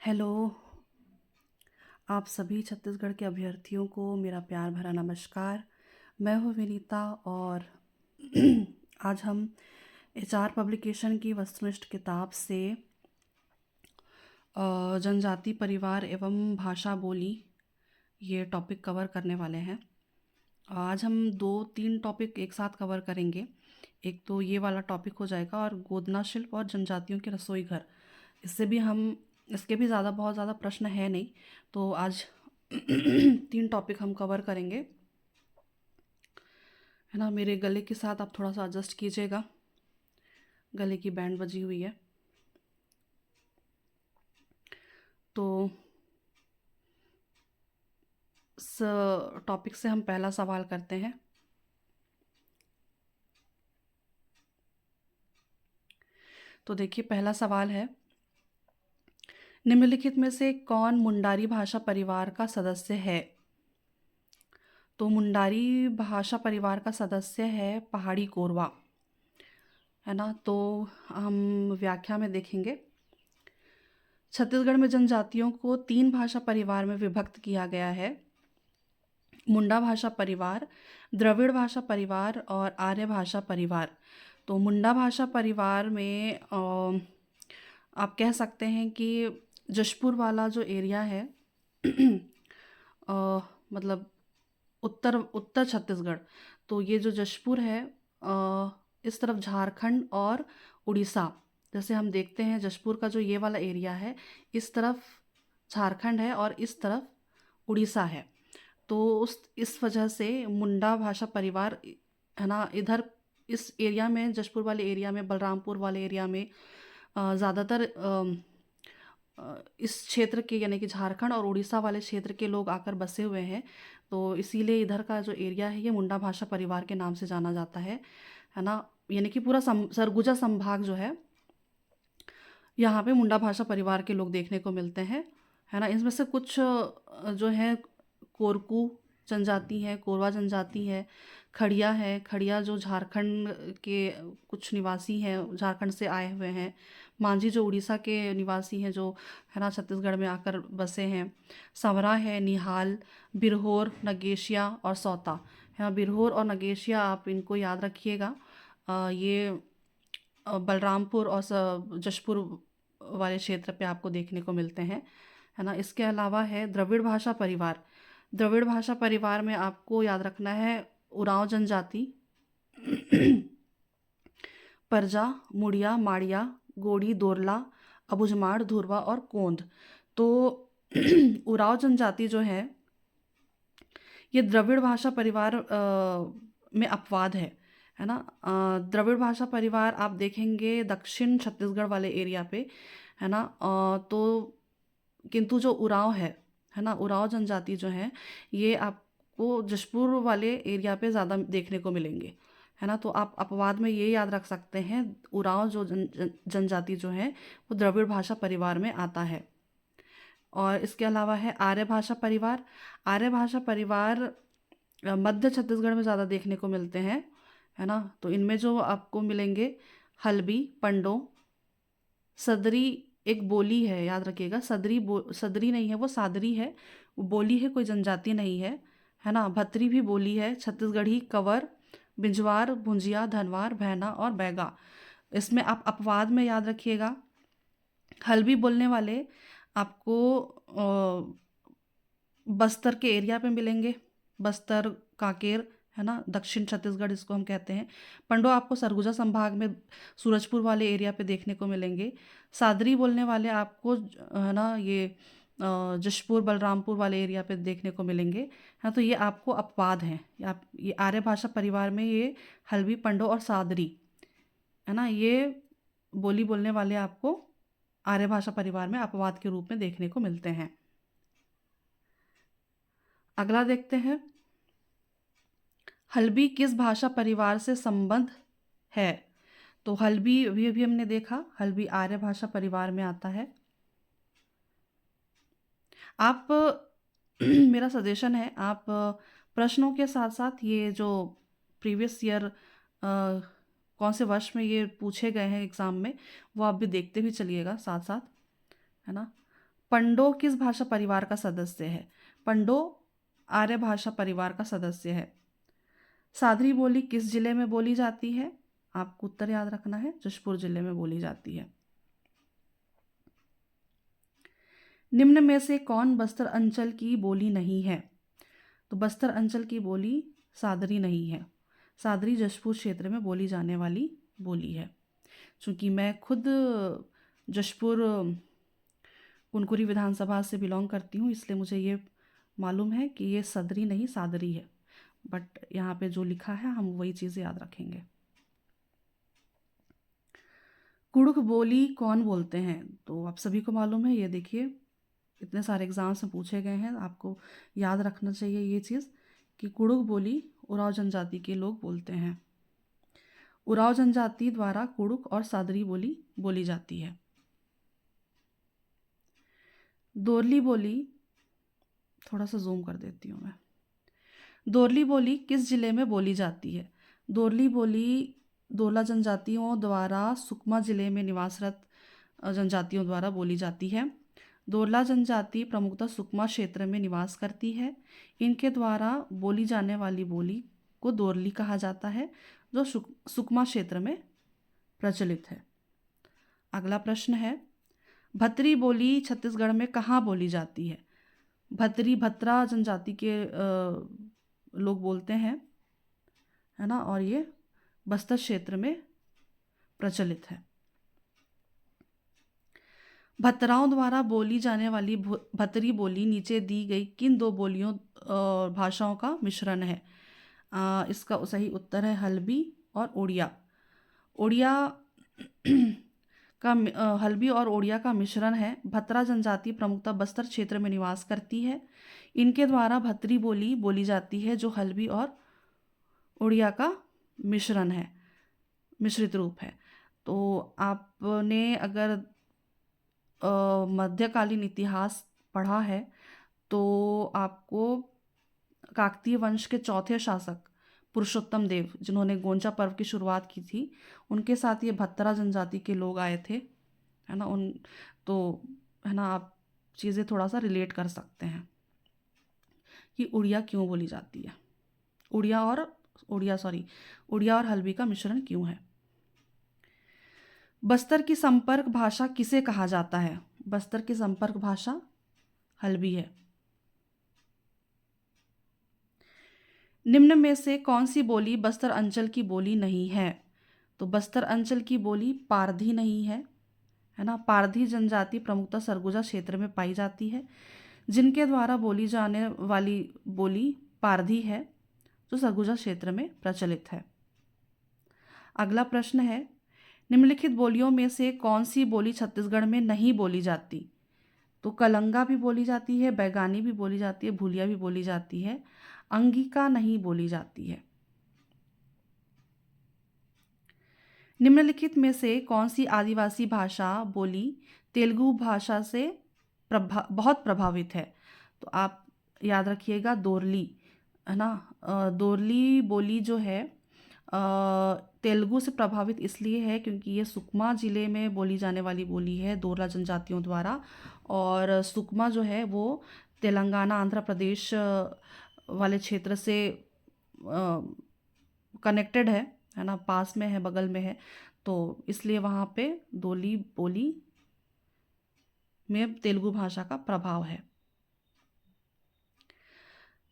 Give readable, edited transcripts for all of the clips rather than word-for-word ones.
Hello, आप सभी छत्तीसगढ़ के अभ्यर्थियों को मेरा प्यार भरा नमस्कार। मैं हूँ विनीता और आज हम एचआर पब्लिकेशन की वस्तुनिष्ठ किताब से जनजाति परिवार एवं भाषा बोली ये टॉपिक कवर करने वाले हैं। आज हम 2-3 टॉपिक एक साथ कवर करेंगे। एक तो ये वाला टॉपिक हो जाएगा और गोदना शिल्प और जनजातियों के रसोई घर। इसके भी बहुत ज़्यादा प्रश्न है नहीं, तो आज 3 टॉपिक हम कवर करेंगे, है ना। मेरे गले के साथ आप थोड़ा सा एडजस्ट कीजिएगा, गले की बैंड बजी हुई है। तो इस टॉपिक से हम पहला सवाल करते हैं। तो देखिए, पहला सवाल है, निम्नलिखित में से कौन मुंडारी भाषा परिवार का सदस्य है? तो मुंडारी भाषा परिवार का सदस्य है पहाड़ी कोरवा, है ना। तो हम व्याख्या में देखेंगे, छत्तीसगढ़ में जनजातियों को 3 भाषा परिवार में विभक्त किया गया है: मुंडा भाषा परिवार, द्रविड़ भाषा परिवार और आर्य भाषा परिवार। तो मुंडा भाषा परिवार में आप कह सकते हैं कि जशपुर वाला जो एरिया है मतलब उत्तर उत्तर छत्तीसगढ़, तो ये जो जशपुर है, इस तरफ झारखंड और उड़ीसा, जैसे हम देखते हैं जशपुर का जो ये वाला एरिया है, इस तरफ झारखंड है और इस तरफ उड़ीसा है। तो उस इस वजह से मुंडा भाषा परिवार, है ना, इधर इस एरिया में, जशपुर वाले एरिया में, बलरामपुर वाले एरिया में ज़्यादातर इस क्षेत्र के यानी कि झारखंड और उड़ीसा वाले क्षेत्र के लोग आकर बसे हुए हैं। तो इसीलिए इधर का जो एरिया है ये मुंडा भाषा परिवार के नाम से जाना जाता है ना। यानी कि पूरा सरगुजा संभाग जो है, यहाँ पे मुंडा भाषा परिवार के लोग देखने को मिलते हैं, है ना। इसमें से कुछ जो है कोरकू जनजाति है, कोरवा जनजाति है, खड़िया है। खड़िया जो झारखंड के कुछ निवासी हैं, झारखंड से आए हुए हैं। मांझी जो उड़ीसा के निवासी हैं, जो, है ना, छत्तीसगढ़ में आकर बसे हैं। संवरा है, निहाल, बिरहोर, नगेशिया और सौता, है ना। बिरहोर और नगेशिया आप इनको याद रखिएगा। ये बलरामपुर और जशपुर वाले क्षेत्र पे आपको देखने को मिलते हैं, है ना। इसके अलावा है द्रविड़ भाषा परिवार। द्रविड़ भाषा परिवार में आपको याद रखना है उरांव जनजाति, परजा, मुड़िया, माड़िया, गोड़ी, दोरला, अबुझमाड़, धुरवा और कोंद। तो उरांव जनजाति जो ये द्रविड़ भाषा परिवार में अपवाद है ना। द्रविड़ भाषा परिवार आप देखेंगे दक्षिण छत्तीसगढ़ वाले एरिया पे, है ना। तो किंतु जो उरांव है ना, उरांव जनजाति जो है, ये आपको जशपुर वाले एरिया पे ज़्यादा देखने को मिलेंगे, है ना। तो आप अपवाद में ये याद रख सकते हैं, उरांव जो जनजाति जो है वो द्रविड़ भाषा परिवार में आता है। और इसके अलावा है आर्य भाषा परिवार। आर्य भाषा परिवार मध्य छत्तीसगढ़ में ज़्यादा देखने को मिलते हैं, है ना। तो इनमें जो आपको मिलेंगे हल्बी, पंडो, सदरी एक बोली है, याद रखिएगा। सदरी नहीं है, वो सादरी है, वो बोली है, कोई जनजाति नहीं है ना। भतरी भी बोली है, छत्तीसगढ़ी, कवर, बिंजवार, भुंजिया, धनवार, भैना और बैगा। इसमें आप अपवाद में याद रखिएगा, हल्बी बोलने वाले आपको बस्तर के एरिया पे मिलेंगे, बस्तर, कांकेर, है ना, दक्षिण छत्तीसगढ़ इसको हम कहते हैं। पंडो आपको सरगुजा संभाग में सूरजपुर वाले एरिया पे देखने को मिलेंगे। सादरी बोलने वाले आपको है ना, ये जशपुर, बलरामपुर वाले एरिया पे देखने को मिलेंगे, है ना। तो ये आपको अपवाद हैं। ये आर्य भाषा परिवार में ये हल्बी, पंडो और सादरी, है ना, ये बोली बोलने वाले आपको आर्य भाषा परिवार में अपवाद के रूप में देखने को मिलते हैं। अगला देखते हैं, हल्बी किस भाषा परिवार से संबंध है? तो हल्बी अभी हमने देखा, हल्बी आर्य भाषा परिवार में आता है। आप मेरा सजेशन है, आप प्रश्नों के साथ साथ ये जो प्रीवियस ईयर कौन से वर्ष में ये पूछे गए हैं एग्ज़ाम में, वो आप भी देखते भी चलिएगा साथ साथ, है ना। पंडो किस भाषा परिवार का सदस्य है? पंडो आर्य भाषा परिवार का सदस्य है। सादरी बोली किस जिले में बोली जाती है? आपको उत्तर याद रखना है, जशपुर जिले में बोली जाती है। निम्न में से कौन बस्तर अंचल की बोली नहीं है? तो बस्तर अंचल की बोली सादरी नहीं है। सादरी जशपुर क्षेत्र में बोली जाने वाली बोली है। चूँकि मैं खुद जशपुर कुनकुरी विधानसभा से बिलोंग करती हूँ, इसलिए मुझे ये मालूम है कि ये सदरी नहीं सादरी है, बट यहाँ पे जो लिखा है हम वही चीज़ याद रखेंगे। कुड़ुख बोली कौन बोलते हैं? तो आप सभी को मालूम है, ये देखिए इतने सारे एग्जाम्स में पूछे गए हैं, आपको याद रखना चाहिए ये चीज़ कि कुड़ुख बोली उराव जनजाति के लोग बोलते हैं। उराव जनजाति द्वारा कुड़ुख और सादरी बोली बोली जाती है। दोरली बोली, थोड़ा सा जूम कर देती हूँ मैं। दोरली बोली किस जिले में बोली जाती है? दोरली बोली दोला जनजातियों द्वारा सुकमा जिले में निवासरत जनजातियों द्वारा बोली जाती है। दोरला जनजाति प्रमुखतः सुकमा क्षेत्र में निवास करती है। इनके द्वारा बोली जाने वाली बोली को दोरली कहा जाता है, जो सुकमा क्षेत्र में प्रचलित है। अगला प्रश्न है, भतरी बोली छत्तीसगढ़ में कहाँ बोली जाती है? भतरी भत्रा जनजाति के लोग बोलते हैं, है ना, और ये बस्तर क्षेत्र में प्रचलित है। भतराओं द्वारा बोली जाने वाली भतरी बोली नीचे दी गई किन दो बोलियों भाषाओं का मिश्रण है? इसका सही उत्तर है हल्बी और ओडिया। ओडिया का हल्बी और ओडिया का मिश्रण है। भतरा जनजाति प्रमुखतः बस्तर क्षेत्र में निवास करती है। इनके द्वारा भतरी बोली बोली जाती है, जो हल्बी और ओडिया का मिश्रण है, मिश्रित रूप है। तो आपने अगर मध्यकालीन इतिहास पढ़ा है तो आपको काकतीय वंश के चौथे शासक पुरुषोत्तम देव, जिन्होंने गोंचा पर्व की शुरुआत की थी, उनके साथ ये भत्तरा जनजाति के लोग आए थे, है ना। तो है ना, आप चीज़ें थोड़ा सा रिलेट कर सकते हैं कि उड़िया क्यों बोली जाती है, उड़िया और हल्बी का मिश्रण क्यों है। बस्तर की संपर्क भाषा किसे कहा जाता है? बस्तर की संपर्क भाषा हल्बी है। निम्न में से कौन सी बोली बस्तर अंचल की बोली नहीं है? तो बस्तर अंचल की बोली पारधी नहीं है, है ना। पारधी जनजाति प्रमुखतः सरगुजा क्षेत्र में पाई जाती है। जिनके द्वारा बोली जाने वाली बोली पारधी है, जो सरगुजा क्षेत्र में प्रचलित है। अगला प्रश्न है, निम्नलिखित बोलियों में से कौन सी बोली छत्तीसगढ़ में नहीं बोली जाती? तो कलंगा भी बोली जाती है, बैगानी भी बोली जाती है, भूलिया भी बोली जाती है, अंगिका नहीं बोली जाती है। निम्नलिखित में से कौन सी आदिवासी भाषा बोली तेलुगु भाषा से बहुत प्रभावित है? तो आप याद रखिएगा दोरली, है ना। दोरली बोली जो है तेलुगु से प्रभावित इसलिए है क्योंकि ये सुकमा ज़िले में बोली जाने वाली बोली है दोरला जनजातियों द्वारा, और सुकमा जो है वो तेलंगाना आंध्र प्रदेश वाले क्षेत्र से कनेक्टेड है ना, पास में है, बगल में है, तो इसलिए वहाँ पे दोली बोली में तेलुगु भाषा का प्रभाव है।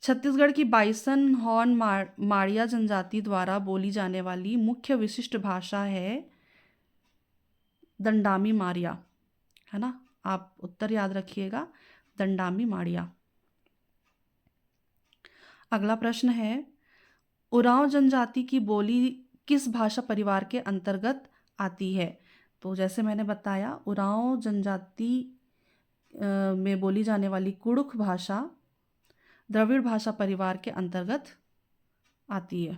छत्तीसगढ़ की बाइसन हॉर्न माड़िया जनजाति द्वारा बोली जाने वाली मुख्य विशिष्ट भाषा है दंडामी मारिया, है ना। आप उत्तर याद रखिएगा, दंडामी माड़िया। अगला प्रश्न है, उरांव जनजाति की बोली किस भाषा परिवार के अंतर्गत आती है? तो जैसे मैंने बताया, उरांव जनजाति में बोली जाने वाली कुड़ुख भाषा द्रविड़ भाषा परिवार के अंतर्गत आती है।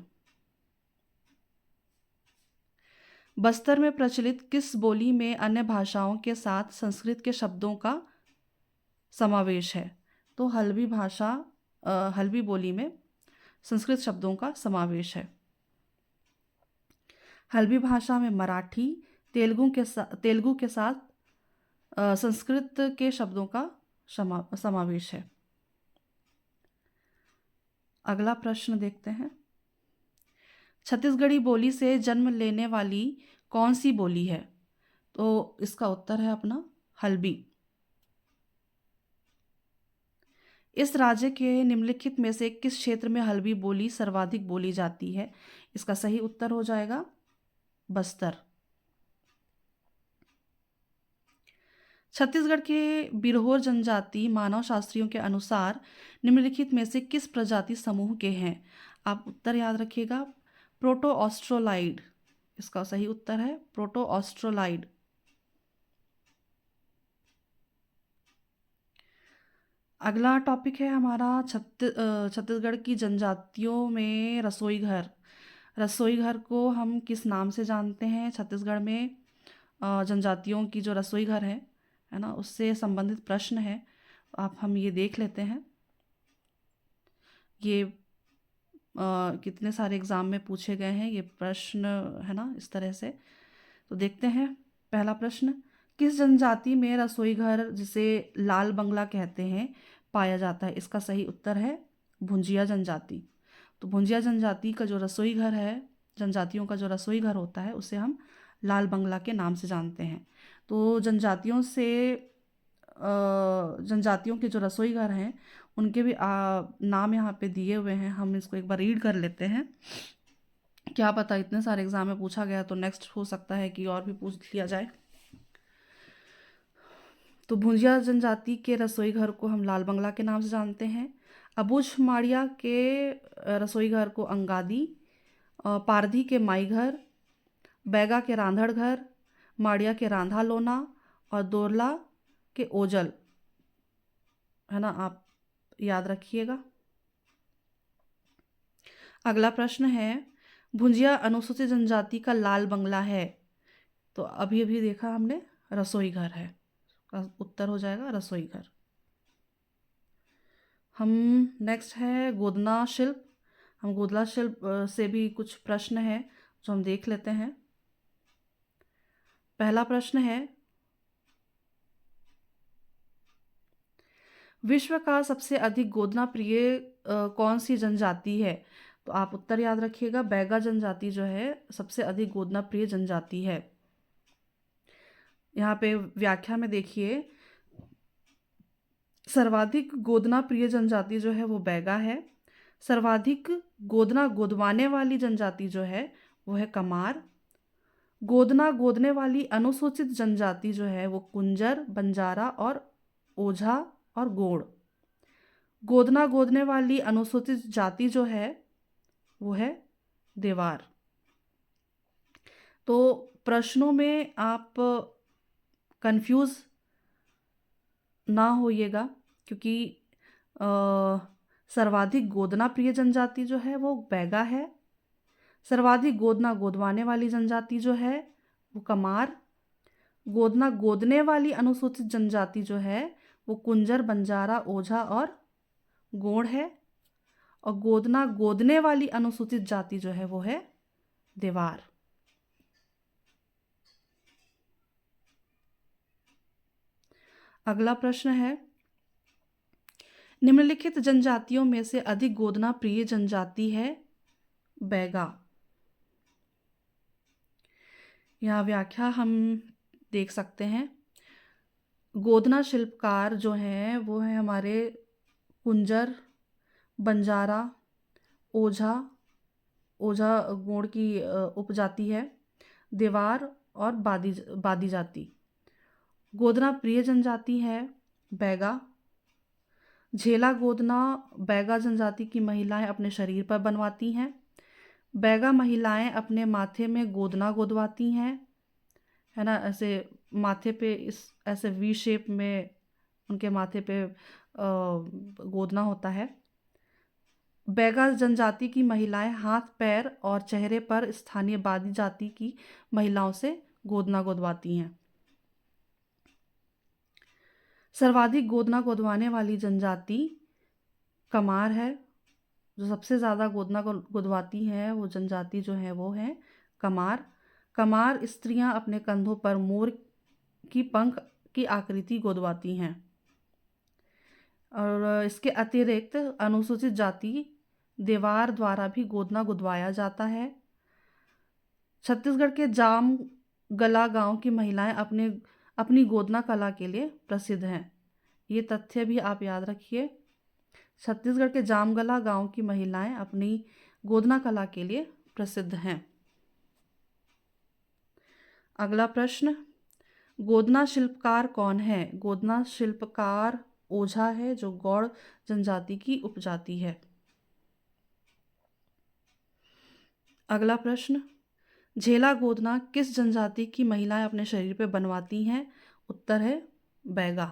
बस्तर में प्रचलित किस बोली में अन्य भाषाओं के साथ संस्कृत के शब्दों का समावेश है? तो हल्बी बोली में संस्कृत शब्दों का समावेश है। हल्बी भाषा में मराठी, तेलुगु के साथ संस्कृत के शब्दों का समावेश है। अगला प्रश्न देखते हैं। छत्तीसगढ़ी बोली से जन्म लेने वाली कौन सी बोली है? तो इसका उत्तर है अपना हल्बी। इस राज्य के निम्नलिखित में से किस क्षेत्र में हल्बी बोली सर्वाधिक बोली जाती है? इसका सही उत्तर हो जाएगा बस्तर। छत्तीसगढ़ के बिरहोर जनजाति मानव शास्त्रियों के अनुसार निम्नलिखित में से किस प्रजाति समूह के हैं? आप उत्तर याद रखिएगा, प्रोटो ऑस्ट्रोलाइड। इसका सही उत्तर है प्रोटो ऑस्ट्रोलाइड। अगला टॉपिक है हमारा छत्तीसगढ़ की जनजातियों में रसोई घर। रसोई घर को हम किस नाम से जानते हैं? छत्तीसगढ़ में जनजातियों की जो रसोई घर है ना, उससे संबंधित प्रश्न है। आप हम ये देख लेते हैं। ये कितने सारे एग्ज़ाम में पूछे गए हैं ये प्रश्न, है ना, इस तरह से। तो देखते हैं पहला प्रश्न। किस जनजाति में रसोई घर, जिसे लाल बंगला कहते हैं, पाया जाता है? इसका सही उत्तर है भुंजिया जनजाति। तो भुंजिया जनजाति का जो रसोई घर है, जनजातियों का जो रसोई घर होता है, उसे हम लाल बंगला के नाम से जानते हैं। तो जनजातियों के जो रसोई घर हैं उनके भी नाम यहाँ पे दिए हुए हैं। हम इसको एक बार रीड कर लेते हैं। क्या पता इतने सारे एग्जाम में पूछा गया तो नेक्स्ट हो सकता है कि और भी पूछ लिया जाए। तो भुंजिया जनजाति के रसोई घर को हम लाल बंगला के नाम से जानते हैं। अबुझ माड़िया के रसोई घर को अंगादी, पारधी के माई घर, बैगा के रांधड़ घर, माड़िया के रांधा लोना और दोरला के ओजल, है ना, आप याद रखिएगा। अगला प्रश्न है, भुंजिया अनुसूचित जनजाति का लाल बंगला है। तो अभी अभी देखा हमने रसोई घर है, उत्तर हो जाएगा रसोई घर। हम नेक्स्ट है गोदना शिल्प। हम गोदना शिल्प से भी कुछ प्रश्न है जो हम देख लेते हैं। पहला प्रश्न है, विश्व का सबसे अधिक गोदना प्रिय कौन सी जनजाति है? तो आप उत्तर याद रखिएगा, बैगा जनजाति जो है सबसे अधिक गोदना प्रिय जनजाति है। यहाँ पे व्याख्या में देखिए, सर्वाधिक गोदना प्रिय जनजाति जो है वो बैगा है। सर्वाधिक गोदना गोदवाने वाली जनजाति जो है वो है कमार। गोदना गोदने वाली अनुसूचित जनजाति जो है वो कुंजर, बंजारा और ओझा और गोंड। गोदना गोदने वाली अनुसूचित जाति जो है वो है देवार। तो प्रश्नों में आप कंफ्यूज ना होइएगा, क्योंकि सर्वाधिक गोदना प्रिय जनजाति जो है वो बैगा है। सर्वाधिक गोदना गोदवाने वाली जनजाति जो है वो कमार। गोदना गोदने वाली अनुसूचित जनजाति जो है वो कुंजर, बंजारा, ओझा और गोंड है। और गोदना गोदने वाली अनुसूचित जाति जो है वो है देवार। अगला प्रश्न है, निम्नलिखित जनजातियों में से अधिक गोदना प्रिय जनजाति है बैगा। यहाँ व्याख्या हम देख सकते हैं। गोदना शिल्पकार जो हैं वो है हमारे कुंजर, बंजारा, ओझा, ओझा गोंड की उपजाति है, देवार और बादी जाति। गोदना प्रिय जनजाति है बैगा। झेला गोदना बैगा जनजाति की महिलाएं अपने शरीर पर बनवाती हैं। बैगा महिलाएं अपने माथे में गोदना गोदवाती हैं, है ना, ऐसे माथे पे इस ऐसे वी शेप में उनके माथे पे गोदना होता है। बैगा जनजाति की महिलाएं हाथ, पैर और चेहरे पर स्थानीय बादी जाति की महिलाओं से गोदना गोदवाती हैं। सर्वाधिक गोदना गोदवाने वाली जनजाति कमार है। जो सबसे ज़्यादा गोदना गोदवाती हैं वो जनजाति जो है वो है कमार। कमार स्त्रियां अपने कंधों पर मोर की पंख की आकृति गोदवाती हैं। और इसके अतिरिक्त अनुसूचित जाति देवार द्वारा भी गोदना गुदवाया जाता है। छत्तीसगढ़ के जाम गला गांव की महिलाएं अपनी गोदना कला के लिए प्रसिद्ध हैं। ये तथ्य भी आप याद रखिए। छत्तीसगढ़ के जामगला गांव की महिलाएं अपनी गोदना कला के लिए प्रसिद्ध हैं। अगला प्रश्न, गोदना शिल्पकार कौन है? गोदना शिल्पकार ओझा है, जो गौड़ जनजाति की उपजाति है। अगला प्रश्न, झेला गोदना किस जनजाति की महिलाएं अपने शरीर पर बनवाती हैं? उत्तर है बैगा।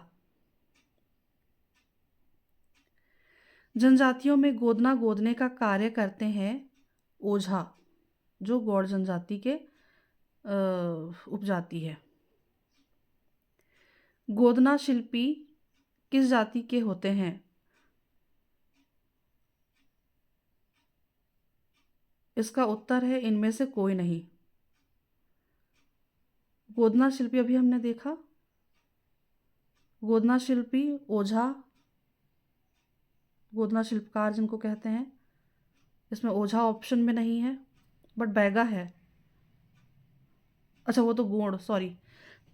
जनजातियों में गोदना गोदने का कार्य करते हैं ओझा, जो गौड़ जनजाति के उपजाति है। गोदना शिल्पी किस जाति के होते हैं? इसका उत्तर है इनमें से कोई नहीं। गोदना शिल्पी अभी हमने देखा, गोदना शिल्पी ओझा, गोदना शिल्पकार जिनको कहते हैं, इसमें ओझा ऑप्शन में नहीं है, बट बैगा है। अच्छा वो तो गोंड, सॉरी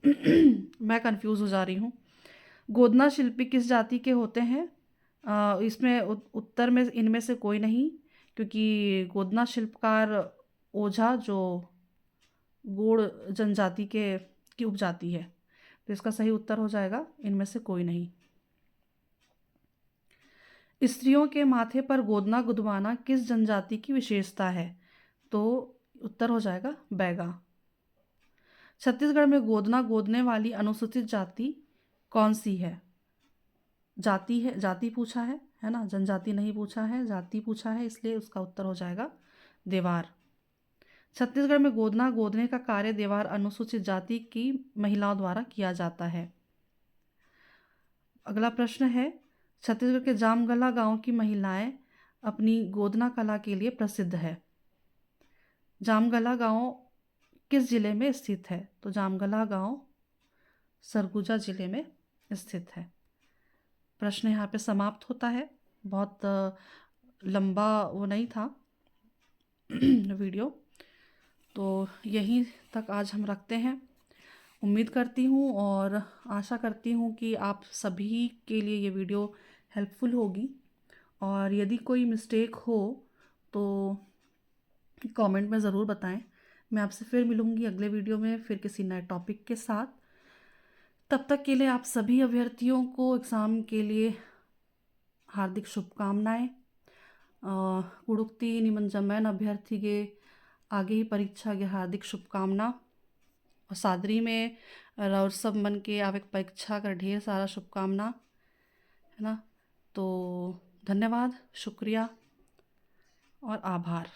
मैं कंफ्यूज हो जा रही हूँ। गोदना शिल्पी किस जाति के होते हैं? इसमें उत्तर में इनमें से कोई नहीं, क्योंकि गोदना शिल्पकार ओझा जो गोड़ जनजाति की उपजाति है, तो इसका सही उत्तर हो जाएगा इनमें से कोई नहीं। स्त्रियों के माथे पर गोदना गुदवाना किस जनजाति की विशेषता है? तो उत्तर हो जाएगा बैगा। छत्तीसगढ़ में गोदना गोदने वाली अनुसूचित जाति कौन सी है? जाति है, जाति पूछा है ना, जनजाति नहीं पूछा है, जाति पूछा है, इसलिए उसका उत्तर हो जाएगा देवार। छत्तीसगढ़ में गोदना गोदने का कार्य देवार अनुसूचित जाति की महिलाओं द्वारा किया जाता है। अगला प्रश्न है, छत्तीसगढ़ के जामगला गांव की महिलाएं अपनी गोदना कला के लिए प्रसिद्ध है। जामगला गांव किस जिले में स्थित है? तो जामगला गांव सरगुजा जिले में स्थित है। प्रश्न यहाँ पे समाप्त होता है। बहुत लंबा वो नहीं था वीडियो, तो यहीं तक आज हम रखते हैं। उम्मीद करती हूँ और आशा करती हूँ कि आप सभी के लिए ये वीडियो हेल्पफुल होगी, और यदि कोई मिस्टेक हो तो कमेंट में ज़रूर बताएं। मैं आपसे फिर मिलूँगी अगले वीडियो में, फिर किसी नए टॉपिक के साथ। तब तक के लिए आप सभी अभ्यर्थियों को एग्ज़ाम के लिए हार्दिक शुभकामनाएं। कुडुक्ति निमंजमैन अभ्यर्थी आगे ही परीक्षा के हार्दिक शुभकामना, और सादरी में और सब मन के आवेक परीक्षा कर ढेर सारा शुभकामना, है ना। तो धन्यवाद, शुक्रिया और आभार।